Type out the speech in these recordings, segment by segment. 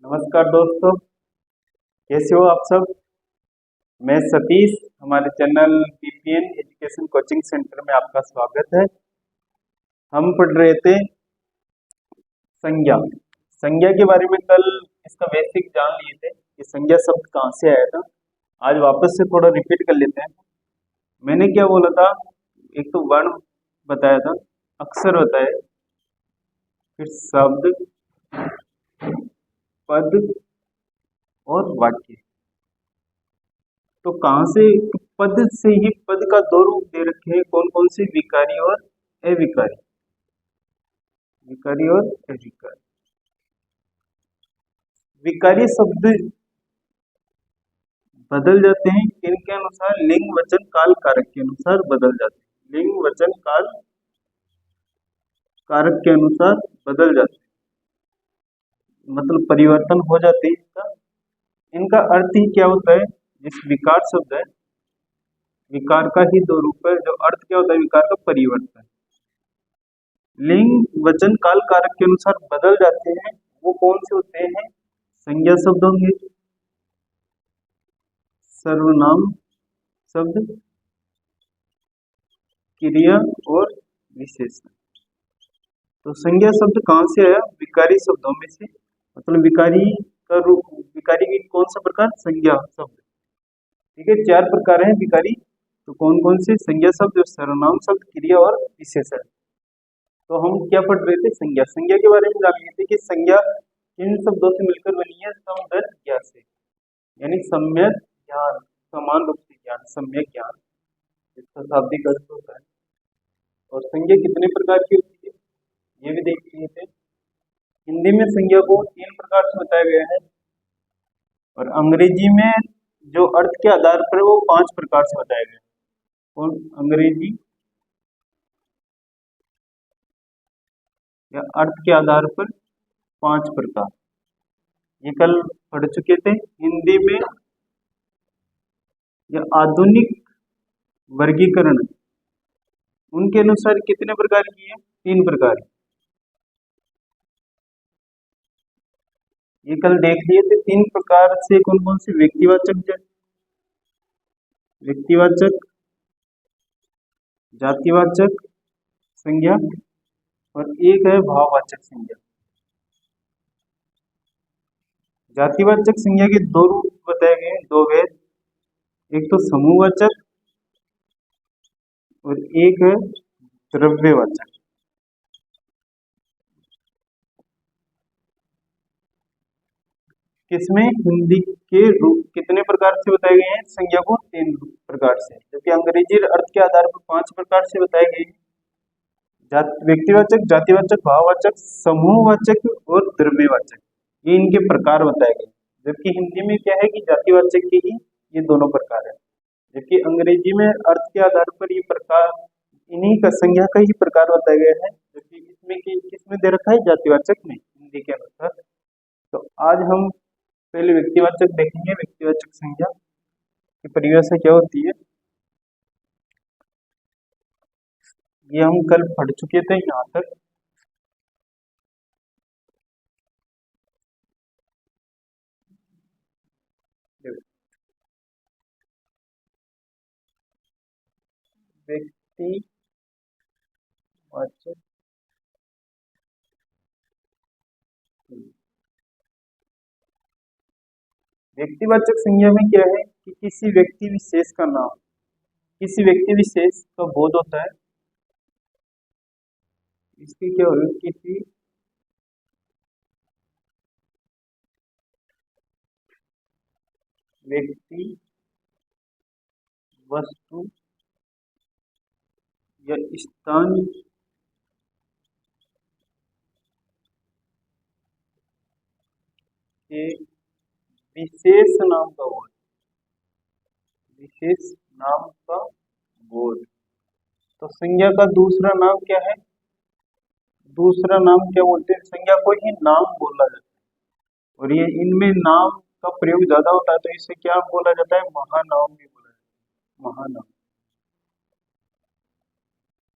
नमस्कार दोस्तों, कैसे हो आप सब। मैं सतीश, हमारे channel PPN education coaching centre में आपका स्वागत है। हम पढ़ रहे थे संज्ञा। संज्ञा के बारे में कल इसका बेसिक जान लिए थे कि संज्ञा शब्द कहाँ से आया था। आज वापस से थोड़ा रिपीट कर लेते हैं। मैंने क्या बोला था, एक तो वर्ण बताया था, अक्षर बताए, फिर शब्द, पद और वाक्य। तो कहाँ से, पद से ही पद का दो रूप दे रखे हैं, कौन कौन से, विकारी और अविकारी। विकारी और अविकारी। विकारी शब्द बदल जाते हैं किनके अनुसार, लिंग वचन काल कारक के अनुसार बदल जाते हैं। लिंग वचन काल कारक के अनुसार बदल जाते हैं, मतलब परिवर्तन हो जाते हैं इनका। इनका अर्थ ही क्या होता है, जिस विकार शब्द है, विकार का ही दो रूप है। जो अर्थ क्या होता है विकार का, परिवर्तन। लिंग वचन काल कारक के अनुसार बदल जाते हैं, वो कौन से होते हैं, संज्ञा शब्द होंगे, सर्वनाम शब्द, क्रिया और विशेषण। तो संज्ञा शब्द कहाँ से आया, विकारी शब्दों में से। मतलब विकारी का रूप, विकारी की कौन सा प्रकार, संज्ञा शब्द। ठीक है, चार प्रकार हैं विकारी। तो कौन कौन से, संज्ञा शब्द, सर्वनाम शब्द, क्रिया और विशेषण। तो हम क्या पढ़ रहे थे, संज्ञा। संज्ञा के बारे में जान लिए थे कि संज्ञा किन शब्दों से मिलकर बनी है, समदर्थ ज्ञा से, यानी सम्यक ज्ञान, समान रूप से ज्ञान, सम्यक ज्ञान, इसका शाब्दिक अर्थ होता है। और संज्ञा कितने प्रकार की होती है ये भी देख लिए थे। हिंदी में संज्ञा को तीन प्रकार से बताया गया है, और अंग्रेजी में जो अर्थ के आधार पर वो पांच प्रकार से बताया गया है। कौन, अंग्रेजी या अर्थ के आधार पर पांच प्रकार, ये कल पढ़ चुके थे। हिंदी में या आधुनिक वर्गीकरण, उनके अनुसार कितने प्रकार की है, तीन प्रकार। ये कल देख लिए थे। तीन प्रकार से कौन कौन से, व्यक्तिवाचक, व्यक्तिवाचक, जातिवाचक संज्ञा, और एक है भाववाचक संज्ञा। जातिवाचक संज्ञा के दो रूप बताए गए हैं, दो भेद। एक तो समूहवाचक और एक है द्रव्यवाचक। किसमें, हिंदी के रूप कितने प्रकार से बताए गए हैं, संज्ञा को तीन प्रकार से, जबकि अंग्रेजी अर्थ के आधार पर पांच प्रकार से बताए गए हैं। व्यक्तिवाचक, जातिवाचक, भाववाचक, समूहवाचक और द्रव्यवाचक, ये इनके प्रकार बताए गए। जबकि हिंदी में क्या है कि जातिवाचक के ही ये दोनों प्रकार है, जबकि अंग्रेजी में अर्थ के आधार पर ये प्रकार, इन्हीं का, संज्ञा का ही प्रकार बताया गया है। जबकि इसमें किसमें दे रखा है, जातिवाचक में, हिंदी के अनुसार। तो आज हम पहले व्यक्तिवाचक देखेंगे। व्यक्तिवाचक संज्ञा की परिभाषा क्या होती है, ये हम कल पढ़ चुके थे यहाँ तक। व्यक्तिवाचक, व्यक्तिवाचक संज्ञा में क्या है कि किसी व्यक्ति विशेष का नाम, किसी व्यक्ति विशेष का बोध होता है। इसकी क्या होगा, किसी व्यक्ति, वस्तु या स्थान के विशेष नाम का बोध, विशेष नाम का बोध। तो संज्ञा का दूसरा नाम क्या है, दूसरा नाम क्या बोलते हैं, संज्ञा को ही नाम बोला जाता है। और ये इनमें नाम का प्रयोग ज्यादा होता है, तो इसे क्या बोला जाता है, महानाम भी बोला जाता है, महानाम।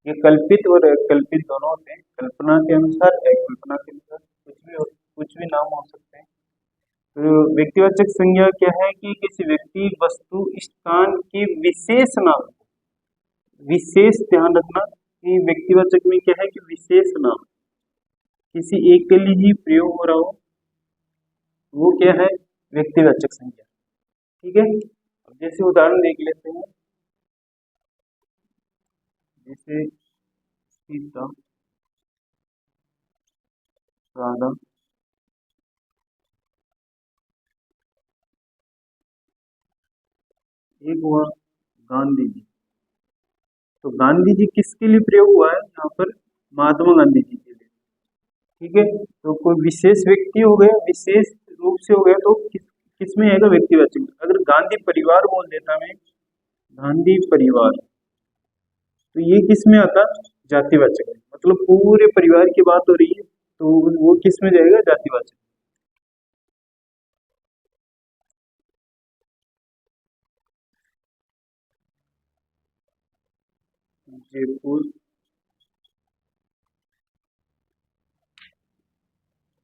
ये कल्पित और अकल्पित दोनों होते हैं। कल्पना के अनुसार, अकल्पना के अनुसार कुछ भी नाम हो सकते हैं। तो व्यक्तिवाचक संज्ञा क्या है कि किसी व्यक्ति, वस्तु, स्थान के विशेष नाम, विशेष ध्यान रखना कि व्यक्तिवाचक में क्या है कि विशेष नाम किसी एक के लिए ही प्रयोग हो रहा हो, वो क्या है, व्यक्तिवाचक संज्ञा। ठीक है, अब जैसे उदाहरण देख लेते हैं, जैसे सीता, राधा, एक हुआ गांधी जी। तो गांधी जी किसके लिए प्रयोग हुआ है यहाँ पर, महात्मा गांधी जी के लिए। ठीक है, तो कोई विशेष व्यक्ति हो गया, विशेष रूप से हो गया, तो किस में आएगा, व्यक्तिवाचक में। अगर गांधी परिवार बोल देता मैं, गांधी परिवार, तो ये किस में आता, जातिवाचक में। मतलब पूरे परिवार की बात हो रही है, तो वो किस में जाएगा, जातिवाचक। जयपुर,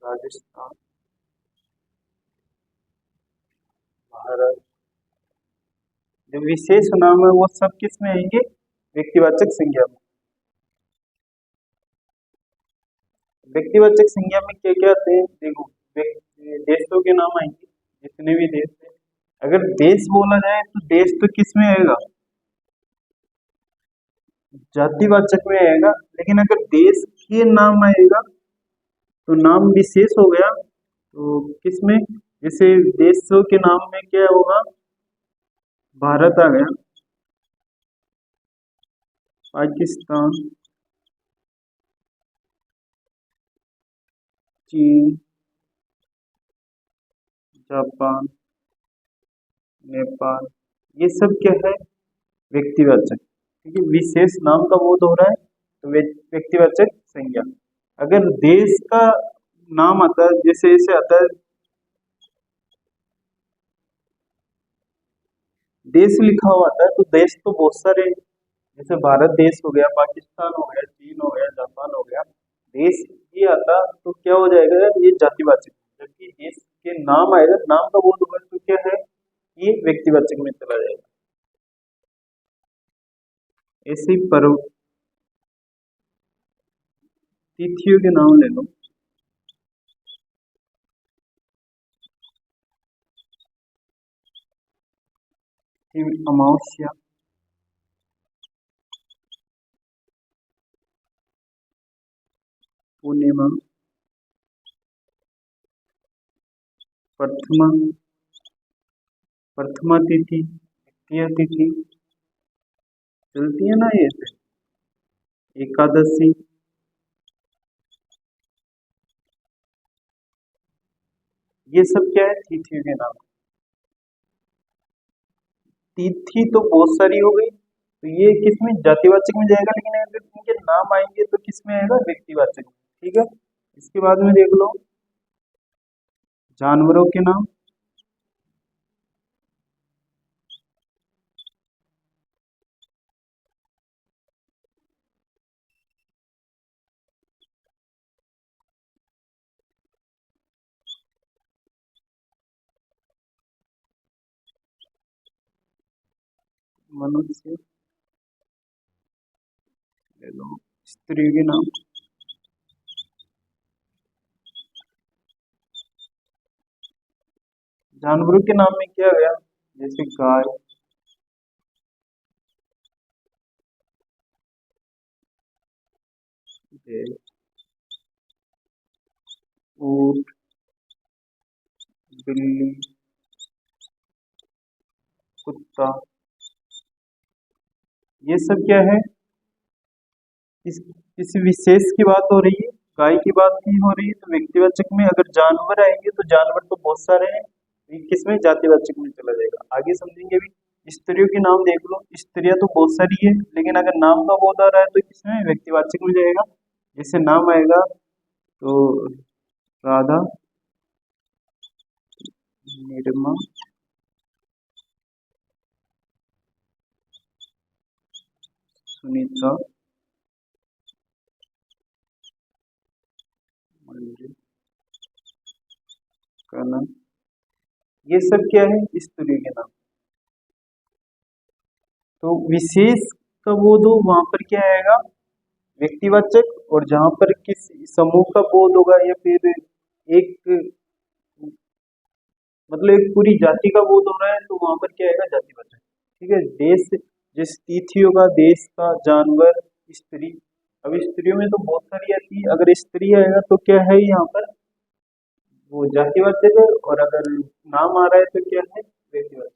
राजस्थान, भारत, जो विशेष नाम है वो सब किस में आएंगे, व्यक्तिवाचक संज्ञा में। व्यक्तिवाचक संज्ञा में क्या क्या आते हैं, देखो, देशों के नाम आएंगे, जितने भी देश है। अगर देश बोला जाए तो देश तो किस में आएगा, जातिवाचक में आएगा। लेकिन अगर देश के नाम आएगा तो नाम विशेष हो गया, तो किस में, जैसे देशों के नाम में क्या होगा, भारत आ गया, पाकिस्तान, चीन, जापान, नेपाल, ये सब क्या है, व्यक्तिवाचक। ठीक है, विशेष नाम का बोध हो रहा है, तो व्यक्तिवाचक संज्ञा। अगर देश का नाम आता है, जैसे ऐसे आता है, देश लिखा हुआ आता है, तो देश तो बहुत सारे हैं। जैसे भारत देश हो गया, पाकिस्तान हो गया, चीन हो गया, जापान हो गया, देश ये आता तो क्या हो जाएगा, ये जातिवाचक। जबकि देश के नाम आएगा, नाम का बोध होगा, तो क्या है, ये व्यक्तिवाचक में चला जाएगा। ऐसे ही पर्व, तिथियों के नाम ले लो, अमावस्या, पूर्णिमा, प्रथमा, प्रथमा तिथि, द्वितीय तिथि, चलती है ना ये, एकादशी, ये सब क्या है, तिथियों के नाम। तिथि तो बहुत सारी हो गई, तो ये किसमें, जातिवाचक में जाएगा। लेकिन अगर इनके नाम आएंगे तो किसमें आएगा, व्यक्तिवाचक में। ठीक है, इसके बाद में देख लो, जानवरों के नाम, मनुष्य ले लो, स्त्री के नाम, जानवरों के नाम में क्या गया, जैसे गाय, भैंस, ऊंट, बिल्ली, कुत्ता, ये सब क्या है, किसी विशेष की बात हो रही है, गाय की बात नहीं हो रही है, तो व्यक्तिवाचक में। अगर जानवर आएंगे तो जानवर तो बहुत सारे हैं, ये किसमें, जातिवाचक में चला जाएगा। आगे समझेंगे भी। स्त्रियों के नाम देख लो, स्त्रियां तो बहुत सारी है, लेकिन अगर नाम का बोध आ रहा है तो किसमें, व्यक्तिवाचक में जाएगा। जैसे नाम आएगा तो राधा, निरमा, सुनीता, मंजू, कनक, ये सब क्या है, स्त्रियों के नाम। तो विशेष का बोध हो वहां पर क्या आएगा, व्यक्तिवाचक। और जहां पर किस समूह का बोध होगा या फिर एक मतलब एक पूरी जाति का बोध हो रहा है, तो वहां पर क्या आएगा, जातिवाचक। ठीक है। देश, जैसे तिथि होगा, देश का, जानवर, स्त्री। अब स्त्रियों में तो बहुत सारी आती है, अगर स्त्री आएगा तो क्या है यहाँ पर, वो जातिवाचक है। और अगर नाम आ रहा है तो क्या है, व्यक्तिवाचक।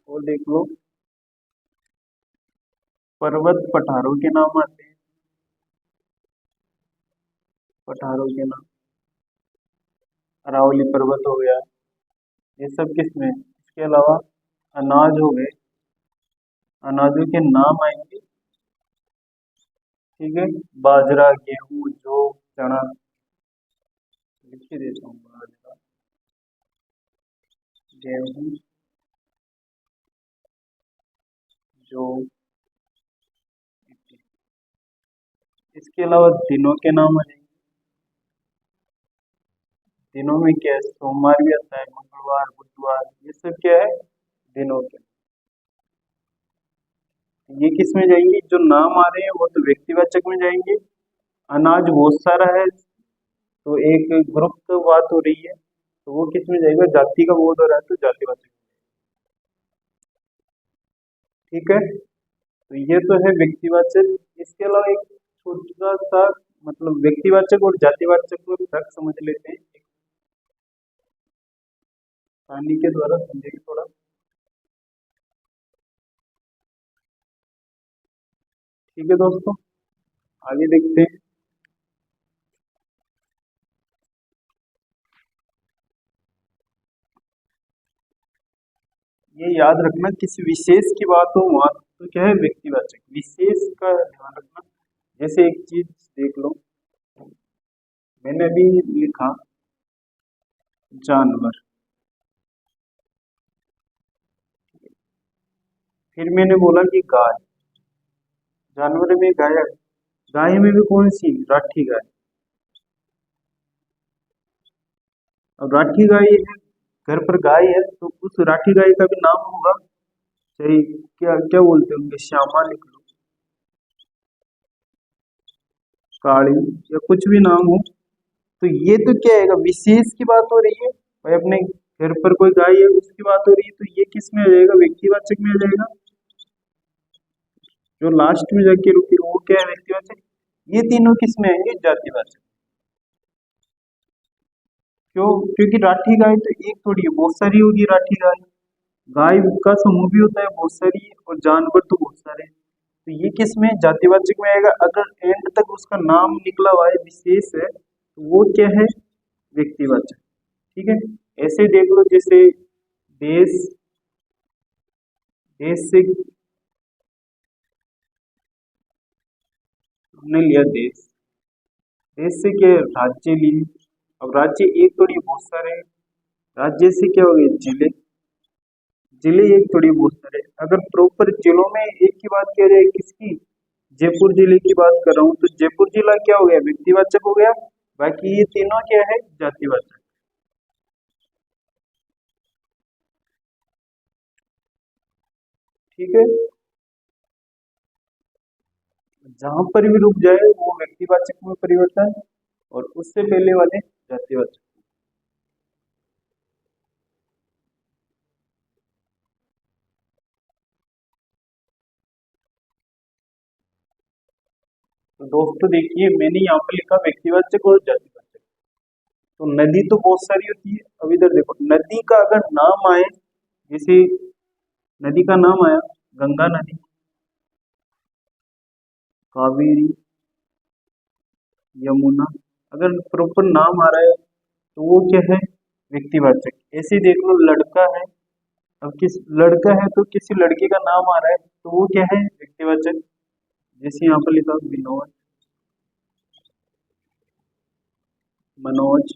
और देख लो, पर्वत पठारों के नाम आते हैं, पठारों के नाम, अरावली पर्वत हो गया, ये सब किसमें। इसके अलावा अनाज हो गए, अनाजों के नाम आएंगे। ठीक है। बाजरा, गेहूं, जौ, चना, लिख के देता हूँ। बाजरा, गेहूं, जौ। इसके अलावा दिनों के नाम आ जाएंगे। दिनों में क्या है, सोमवार भी आता है, मंगलवार, बुधवार, ये सब क्या है, दिनों के। ये किस में जाएंगे, जो नाम आ रहे हैं वो तो व्यक्तिवाचक में जाएंगे। अनाज बहुत सारा है, तो एक ग्रुप की बात हो रही है, तो वो किस में जाएगा, जाति का बोध हो रहा है तो जातिवाचक। ठीक है। तो ये तो है व्यक्तिवाचक। इसके अलावा एक छोटा सा, मतलब व्यक्तिवाचक और जातिवाचक में फर्क समझ लेते हैं, एक कहानी के द्वारा समझेंगे थोड़ा। ठीक है दोस्तों, आगे देखते हैं। ये याद रखना, किसी विशेष की बात हो वहां तो क्या है, व्यक्तिवाचक। विशेष का ध्यान रखना। जैसे एक चीज देख लो, मैंने अभी लिखा जानवर, फिर मैंने बोला कि गाय। जानवर में गाय है, गाय में भी कौन सी, राठी गाय। अब राठी गाय है, घर पर गाय है, तो उस राठी गाय का भी नाम होगा, चाहे क्या क्या बोलते होंगे, श्यामा लिख लो, काली, या कुछ भी नाम हो। तो ये तो क्या है, विशेष की बात हो रही है भाई, अपने घर पर कोई गाय है उसकी बात हो रही है, तो ये किस में आ जाएगा, व्यक्तिवाचक में आ जाएगा। जो लास्ट में जाके रुकी वो क्या है, व्यक्तिवाचक। ये तीनों किस में आएंगे, जातिवाचक। क्यों, क्योंकि राठी गाय तो एक थोड़ी है, बहुत सारी होगी राठी गाय। गाय का समूह भी होता है बहुत सारी, और जानवर तो बहुत सारे हैं। तो ये किस में, जातिवाचक में आएगा। अगर एंड तक उसका नाम निकला हुआ है, विशेष है, तो वो क्या है, व्यक्तिवाचक। ठीक है। ऐसे देख लो, जैसे देश, देश से हमने लिया देश, देश से क्या है, राज्य लिए। अब राज्य एक थोड़ी, बहुत सारे हैं। राज्य से क्या हो गए, जिले, जिले एक थोड़ी, बहुत सारे। अगर प्रॉपर जिलों में एक की बात किया जाए, किसकी, जयपुर जिले की बात कर रहा हूँ, तो जयपुर जिला क्या हो गया, व्यक्तिवाचक हो गया। बाकी ये तीनों क्या है, जातिवाचक। ठीक है। जहां पर भी रुक जाए वो व्यक्तिवाचक में परिवर्तन, और उससे पहले वाले जातिवाचक। तो दोस्तों देखिए, मैंने यहाँ पर लिखा व्यक्तिवाचक और जातिवाचक। तो नदी तो बहुत सारी होती है। अब इधर देखो, नदी का अगर नाम आए, जैसे नदी का नाम आया, गंगा नदी, कावेरी, यमुना, अगर प्रॉपर नाम आ रहा है तो वो क्या है, व्यक्तिवाचक। ऐसे ही देख लो, लड़का है, अब किस लड़का है तो किसी लड़के का नाम आ रहा है, तो वो क्या है, व्यक्तिवाचक। जैसे यहाँ पर लिखा विनोद, मनोज,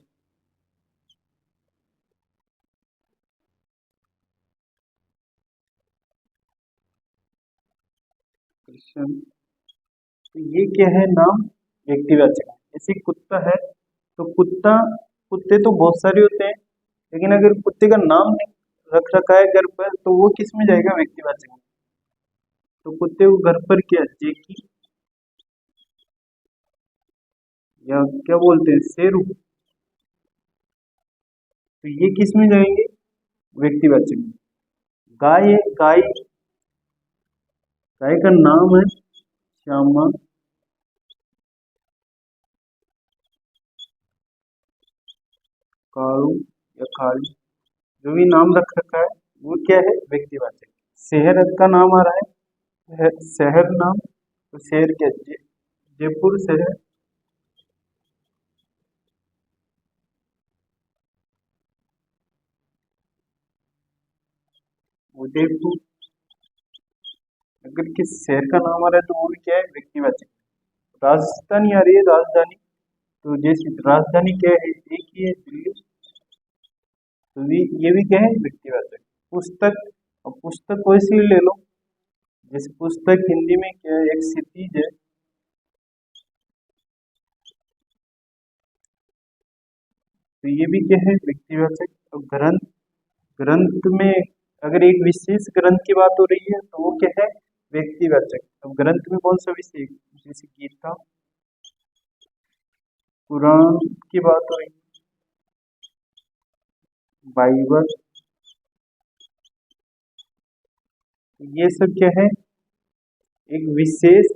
कृष्ण। तो ये क्या है? नाम व्यक्तिवाचक है। जैसे कुत्ता है तो कुत्ता, कुत्ते तो बहुत सारे होते हैं, लेकिन अगर कुत्ते का नाम रख रखा है घर पर तो वो किस में जाएगा? व्यक्तिवाचक में। तो कुत्ते को घर पर क्या जेकी या क्या बोलते हैं, शेरू, तो ये किस में जाएंगे? व्यक्तिवाचक में। गाय है, गाय, गाय का नाम है श्यामा, कालू या काली, जो भी नाम रख रखा है वो क्या है? व्यक्तिवाचक। शहर का नाम आ रहा है, शहर नाम, तो शहर क्या जयपुर शहर, उदयपुर। अगर किस शहर का नाम आ रहा है तो वो भी क्या है? व्यक्तिवाचक। राजधानी आ रही है, राजधानी, तो जैसे राजधानी क्या है? एक ही है, दिल्ली, तो ये भी क्या है? व्यक्तिवाचक। पुस्तक, अब पुस्तक कोई सी ले लो, जैसे पुस्तक हिंदी में क्या है? एक क्षितिज है, तो ये भी क्या है? व्यक्तिवाचक। और ग्रंथ, ग्रंथ में अगर एक विशेष ग्रंथ की बात हो रही है तो वो क्या है? व्यक्तिवाचक। अब ग्रंथ में कौन सा विषय? जैसे गीता, कुरान की बात हो रही है, बाइबल, ये सब क्या है? एक विशेष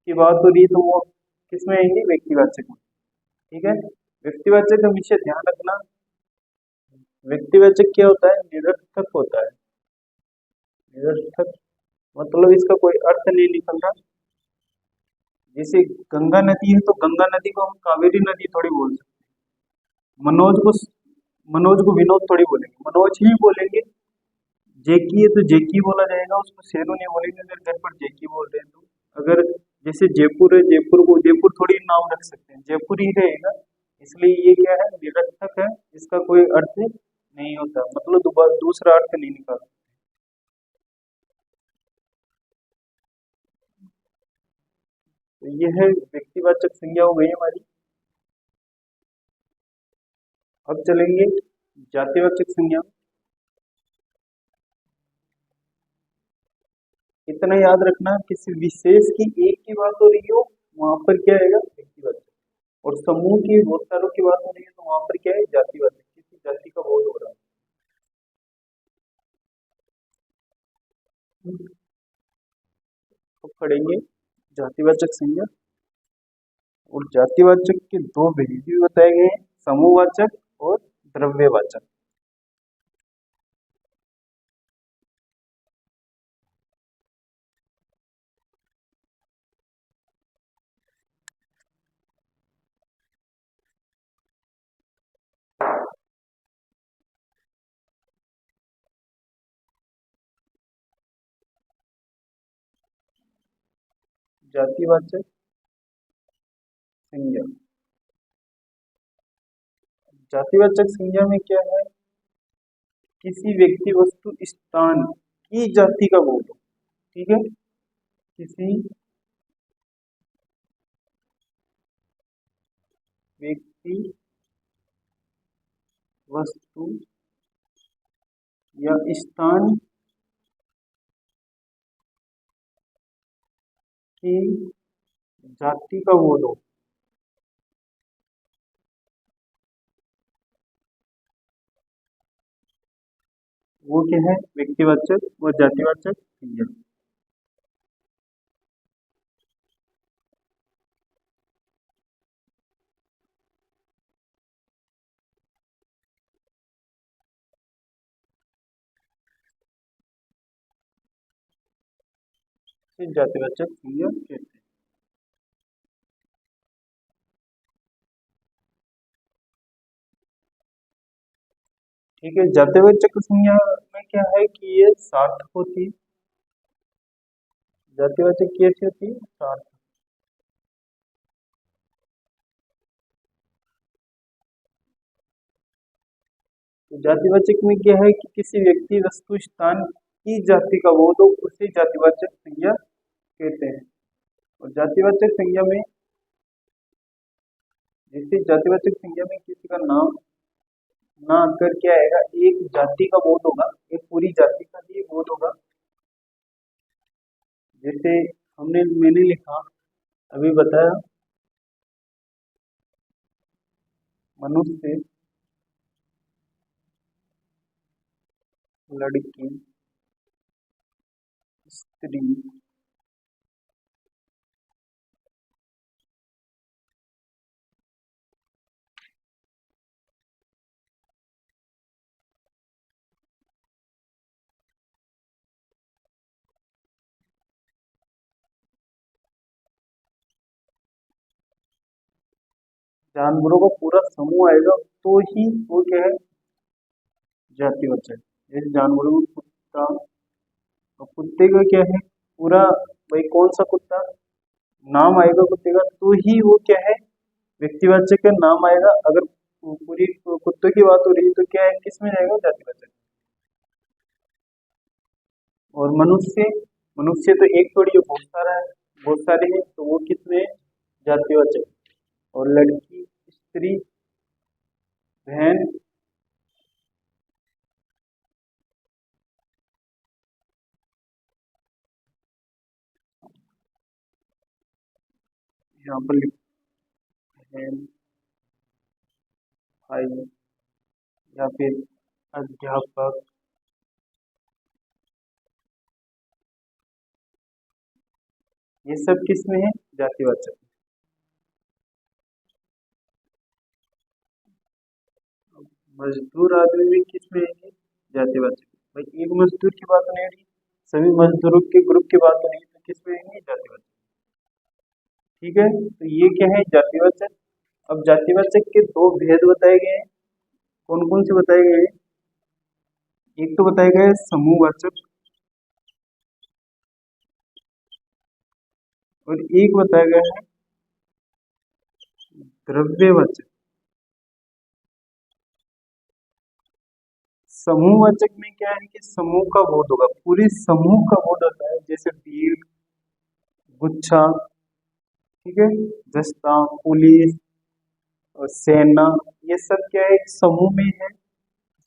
की बात हो रही है तो वो किस में आएंगे? व्यक्तिवाचक में। ठीक है। व्यक्तिवाचक का विषय ध्यान रखना, व्यक्तिवाचक क्या होता है? निरर्थक होता है। निरर्थक मतलब इसका कोई अर्थ नहीं निकल रहा। जैसे गंगा नदी है तो गंगा नदी को हम कावेरी नदी थोड़ी बोल सकते हैं। मनोज को विनोद थोड़ी बोलेंगे, मनोज ही बोलेंगे। जेकी है तो जेकी बोला जाएगा, उसको शेरू नहीं बोलेंगे अगर घर पर जेकी बोल रहे हैं तो। अगर जैसे जयपुर है, जयपुर को उदयपुर थोड़ी नाम रख सकते हैं, जयपुर ही रहेगा। इसलिए ये क्या है? निरर्थक है, इसका कोई अर्थ नहीं होता, मतलब दोबारा दूसरा अर्थ नहीं निकाल। तो ये है व्यक्तिवाचक संज्ञा हो गई हमारी। अब चलेंगे जातिवाचक संज्ञा। इतना याद रखना, किसी विशेष की एक की बात हो रही हो वहां पर क्या आएगा? व्यक्तिवाचक। और समूह की बहुत सारों की बात हो रही है तो वहां पर क्या है? जातिवाचक, किसी जाति का बोध हो रहा है। तो पढ़ेंगे जातिवाचक संज्ञा। और जातिवाचक के दो भेद भी बताए गए हैं, समूहवाचक और द्रव्यवाचक। जातिवाचक संज्ञा, जातिवाचक संज्ञा में क्या है? किसी व्यक्ति, वस्तु, स्थान की जाति का बोध हो। ठीक है। किसी व्यक्ति, वस्तु या स्थान की जाति का बोध हो, वो क्या है? व्यक्तिवाचक और जातिवाचक संज्ञा। इसे जातिवाचक संज्ञा कहते हैं। ठीक है। जातिवाचक संज्ञा में क्या है कि ये सार्थक होती है। जातिवाचक कैसी होती है? सार्थक। तो जातिवाचक में क्या है कि किसी व्यक्ति वस्तु स्थान की जाति का बोध हो उसे जातिवाचक संज्ञा कहते हैं। और जातिवाचक संज्ञा में जैसे जातिवाचक संज्ञा में किसी का नाम ना आकर क्या आएगा, एक जाति का बोध होगा, एक पूरी जाति का ही बोध होगा। जैसे मैंने लिखा, अभी बताया, मनुष्य, लड़की, स्त्री, जानवरों का पूरा समूह आएगा तो ही वो क्या है, जातिवाचक। जैसे जानवरों में कुत्ता, और कुत्ते का क्या है पूरा, भाई कौन सा कुत्ता, नाम आएगा कुत्ते का तो ही वो क्या है, व्यक्तिवाचक का नाम आएगा। अगर पूरी कुत्तों की बात हो रही है तो क्या है, किस में जाएगा, जातिवाचक। और मनुष्य, मनुष्य तो एक थोड़ी है, बहुत सारा है, बहुत सारे हैं, तो वो किस में, जातिवाचक। और लड़की, स्त्री, बहन, यहाँ पर बहन, भाई, या फिर अध्यापक, ये सब किस में है, जातिवाचक। मजदूर आदमी भी किस में है, जातिवाचक। भाई एक मजदूर की बात नहीं हो रही, सभी मजदूरों के ग्रुप की बात हो रही है, तो किस में है, जातिवाचक। ठीक है, तो ये क्या है, जातिवाचक। अब जातिवाचक के दो भेद बताए गए हैं, कौन कौन से बताए गए हैं, एक तो बताया गया है समूहवाचक, और एक बताया गया है द्रव्यवाचक। समूहवाचक में क्या है कि समूह का बोध होगा, पूरी समूह का बोध होता है, जैसे भीड़, गुच्छा, ठीक है, दस्ता, पुलिस और सेना, ये सब क्या है, एक समूह में है,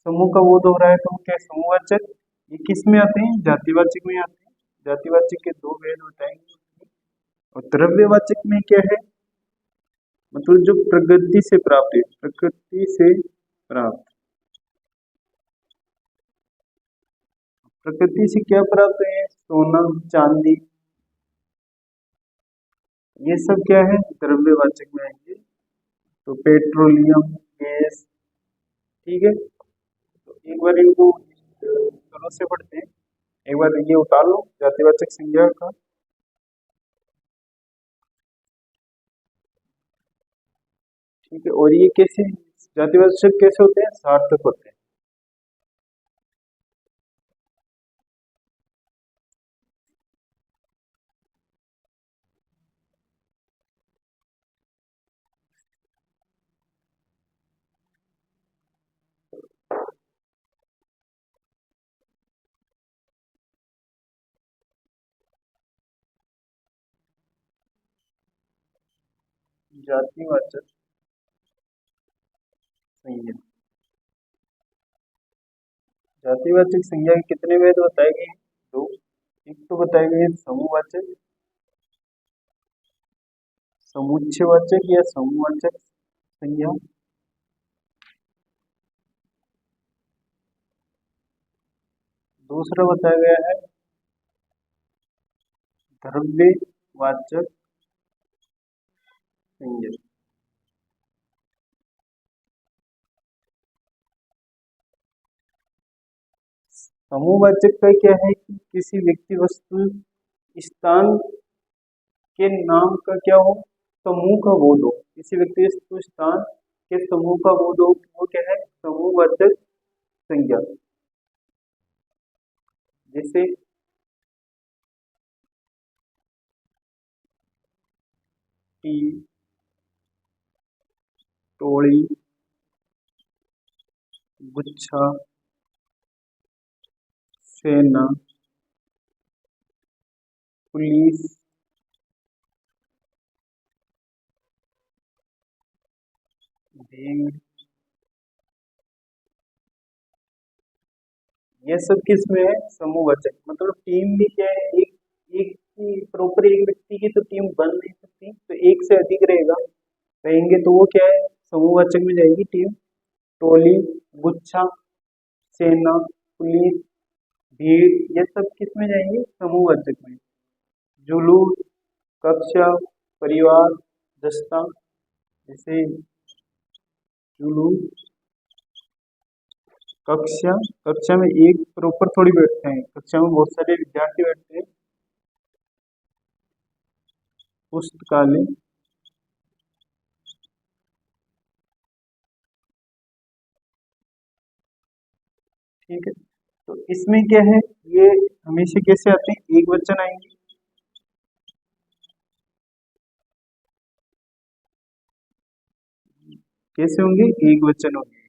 समूह का बोध हो रहा है, तो वो क्या है, समूहवाचक। ये किस में आते हैं, जातिवाचक में आते हैं। जातिवाचक के दो भेद बताएंगे। और द्रव्यवाचक में क्या है, मतलब जो प्रकृति से प्राप्त है, प्रकृति से प्राप्त, प्रकृति से क्या प्राप्त है, सोना, चांदी, ये सब क्या है, द्रव्यवाचक में आएंगे। तो पेट्रोलियम, गैस, ठीक है। तो एक बार इनको दोनों से पढ़ते हैं, एक बार ये उतार लो जातिवाचक संज्ञा का। ठीक है, और ये कैसे, जातिवाचक कैसे होते हैं, सार्थक होते हैं। जातिवाचक संज्ञा, जातिवाचक संज्ञा के कितने भेद बताए गए हैं, दो। एक तो बताए गए हैं समूहवाचक, समुच्चयवाचक या समूहवाचक संज्ञा। दूसरा बताया गया है द्रव्यवाचक संज्ञा। समूहवाचक का क्या है कि किसी व्यक्ति, वस्तु, स्थान के नाम का क्या हो, समूह का बोध हो, किसी व्यक्ति, वस्तु, स्थान के समूह का बोध हो, वो क्या है, समूहवाचक संज्ञा। जैसे टी, टोली, गुच्छा, सेना, पुलिस, भीड़, ये सब किस में है? समूहवाचक। मतलब टीम भी क्या है, एक एक की प्रॉपर एक व्यक्ति की तो टीम बन नहीं सकती, तो एक से अधिक रहेगा रहेंगे तो वो क्या है, समूहवाचक में जाएगी टीम। टोली, गुच्छा, सेना, पुलिस, भीड़, ये सब किस में जाएंगे? समूहवाचक में। जुलूस, कक्षा, परिवार, दस्ता, जैसे जुलूस, कक्षा, कक्षा में एक प्रॉपर थोड़ी बैठते हैं, कक्षा में बहुत सारे विद्यार्थी बैठते हैं। पुस्तकालय, ठीक है। तो इसमें क्या है, ये हमेशा कैसे आते हैं? एक वचन आएंगे। कैसे होंगे? एक वचन होंगे,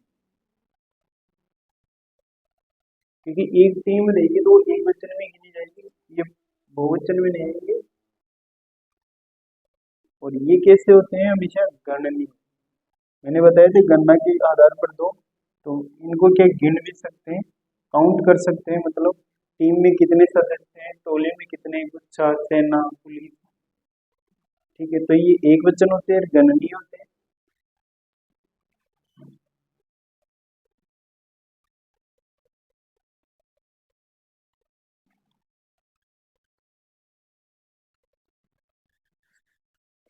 क्योंकि एक टीम रहेगी तो वो एक वचन में गिनी जाएगी, ये बहुवचन में नहीं आएंगे। और ये कैसे होते हैं? हमेशा गणनीय। मैंने बताया था गणना के आधार पर दो, तो इनको क्या गिन भी सकते हैं, काउंट कर सकते हैं, मतलब टीम में कितने सदस्य हैं, टोले में कितने, गुच्छा, सेना, पुलिस, ठीक है। तो ये एक वचन होते हैं और गणनीय होते हैं।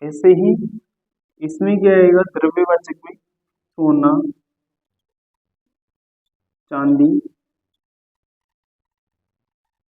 ऐसे ही इसमें क्या आएगा? द्रव्यवाचक में सोना, चांदी,